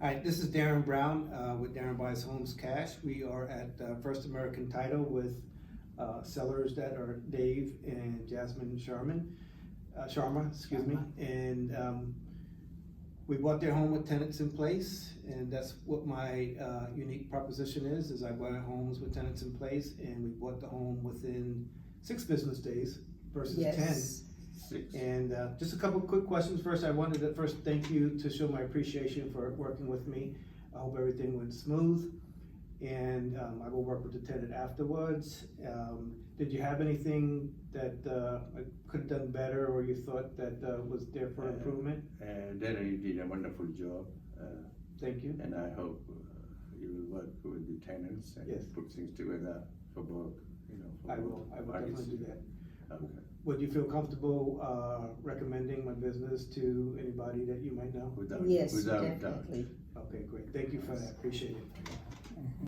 Hi, this is Darren Brown with Darren Buys Homes Cash. We are at First American Title with sellers that are Dave and Jasmine Chararma, excuse me. And we bought their home with tenants in place, and that's what my unique proposition is I buy homes with tenants in place, and we bought the home within 6 business days versus 10. And just a couple quick questions. First, I wanted to thank you to show my appreciation for working with me. I hope everything went smooth, and I will work with the tenant afterwards. Did you have anything that I could have done better, or you thought that was there for improvement? Darren, you did a wonderful job. Thank you. And I hope you will work with the tenants and Yes. put things together for both. For I will parties. definitely do that. Okay. Would you feel comfortable recommending my business to anybody that you might know? Without Yes, doubt. definitely. Okay, great. Thank you for that. Appreciate it.